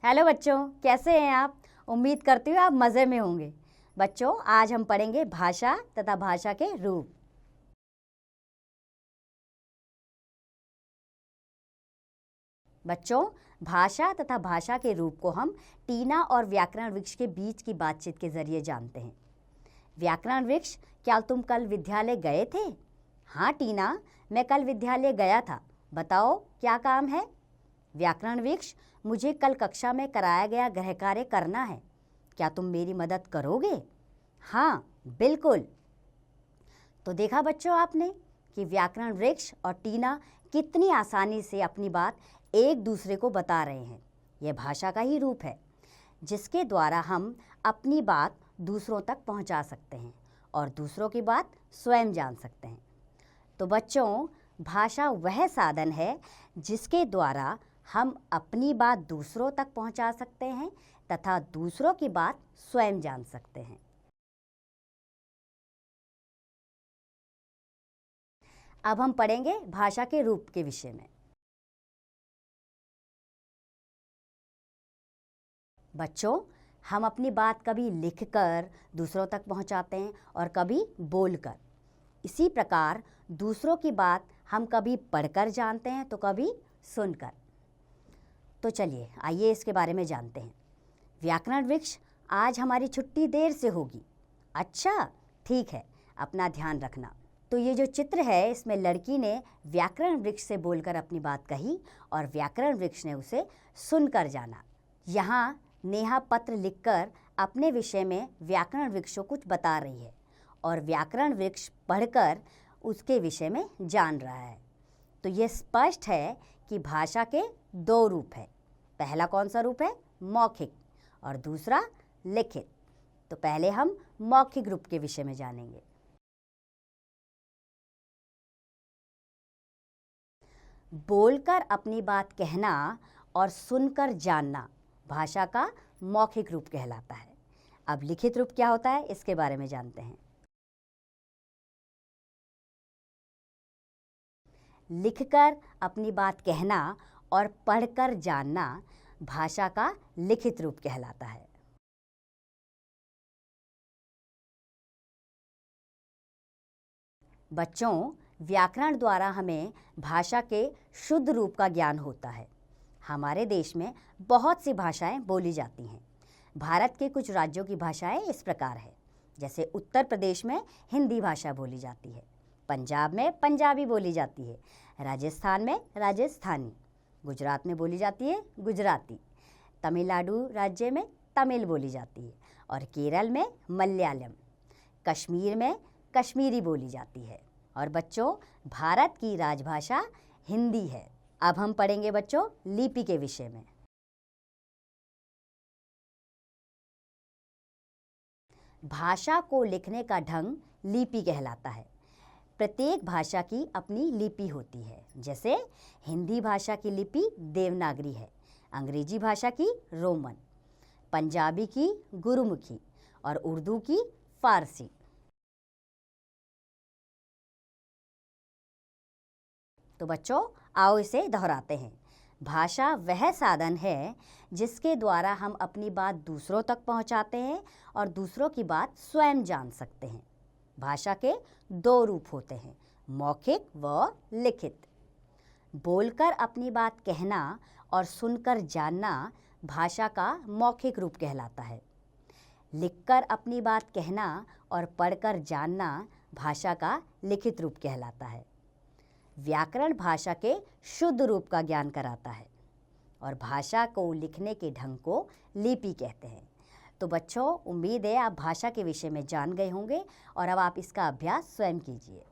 Hello बच्चों, कैसे हैं आप? उम्मीद करती हूँ आप मज़े में होंगे। बच्चों, आज हम पढ़ेंगे भाषा तथा भाषा के रूप। बच्चों, भाषा तथा भाषा के रूप को हम टीना और व्याकरण वृक्ष के बीच की बातचीत के जरिए जानते हैं। व्याकरण वृक्ष, क्या तुम कल विद्यालय गए थे? हाँ टीना, मैं कल विद्यालय गया था। बताओ क्या काम है? व्याकरण वृक्ष, मुझे कल कक्षा में कराया गया गृह कार्य करना है। क्या तुम मेरी मदद करोगे? हाँ बिल्कुल। तो देखा बच्चों आपने कि व्याकरण वृक्ष और टीना कितनी आसानी से अपनी बात एक दूसरे को बता रहे हैं। यह भाषा का ही रूप है जिसके द्वारा हम अपनी बात दूसरों तक पहुंचा सकते हैं और दूसरों की बात स्वयं जान सकते हैं। तो बच्चों, भाषा वह साधन है जिसके द्वारा हम अपनी बात दूसरों तक पहुंचा सकते हैं तथा दूसरों की बात स्वयं जान सकते हैं। अब हम पढ़ेंगे भाषा के रूप के विषय में। बच्चों, हम अपनी बात कभी लिखकर दूसरों तक पहुंचाते हैं और कभी बोलकर। इसी प्रकार दूसरों की बात हम कभी पढ़कर जानते हैं तो कभी सुनकर। तो चलिए आइए इसके बारे में जानते हैं। व्याकरण वृक्ष, आज हमारी छुट्टी देर से होगी। अच्छा ठीक है, अपना ध्यान रखना। तो ये जो चित्र है इसमें लड़की ने व्याकरण वृक्ष से बोलकर अपनी बात कही और व्याकरण वृक्ष ने उसे सुनकर जाना। यहाँ नेहा पत्र लिखकर अपने विषय में व्याकरण वृक्ष को कुछ बता रही है और व्याकरण वृक्ष पढ़कर उसके विषय में जान रहा है। तो ये स्पष्ट है कि भाषा के दो रूप हैं। पहला कौन सा रूप है? मौखिक, और दूसरा लिखित। तो पहले हम मौखिक रूप के विषय में जानेंगे। बोलकर अपनी बात कहना और सुनकर जानना भाषा का मौखिक रूप कहलाता है। अब लिखित रूप क्या होता है इसके बारे में जानते हैं। लिखकर अपनी बात कहना और पढ़कर जानना भाषा का लिखित रूप कहलाता है। बच्चों, व्याकरण द्वारा हमें भाषा के शुद्ध रूप का ज्ञान होता है। हमारे देश में बहुत सी भाषाएं बोली जाती हैं। भारत के कुछ राज्यों की भाषाएं इस प्रकार है, जैसे उत्तर प्रदेश में हिंदी भाषा बोली जाती है, पंजाब में पंजाबी बोली जाती है, राजस्थान में राजस्थानी, गुजरात में बोली जाती है गुजराती, तमिलनाडु राज्य में तमिल बोली जाती है और केरल में मलयालम, कश्मीर में कश्मीरी बोली जाती है। और बच्चों, भारत की राजभाषा हिंदी है। अब हम पढ़ेंगे बच्चों लिपि के विषय में। भाषा को लिखने का ढंग लिपि कहलाता है। प्रत्येक भाषा की अपनी लिपि होती है। जैसे हिंदी भाषा की लिपि देवनागरी है, अंग्रेजी भाषा की रोमन, पंजाबी की गुरुमुखी और उर्दू की फारसी। तो बच्चों, आओ इसे दोहराते हैं। भाषा वह साधन है जिसके द्वारा हम अपनी बात दूसरों तक पहुंचाते हैं और दूसरों की बात स्वयं जान सकते हैं। भाषा के दो रूप होते हैं, मौखिक व लिखित। बोलकर अपनी बात कहना और सुनकर जानना भाषा का मौखिक रूप कहलाता है। लिखकर अपनी बात कहना और पढ़कर जानना भाषा का लिखित रूप कहलाता है। व्याकरण भाषा के शुद्ध रूप का ज्ञान कराता है और भाषा को लिखने के ढंग को लिपि कहते हैं। तो बच्चों, उम्मीद है आप भाषा के विषय में जान गए होंगे और अब आप इसका अभ्यास स्वयं कीजिए।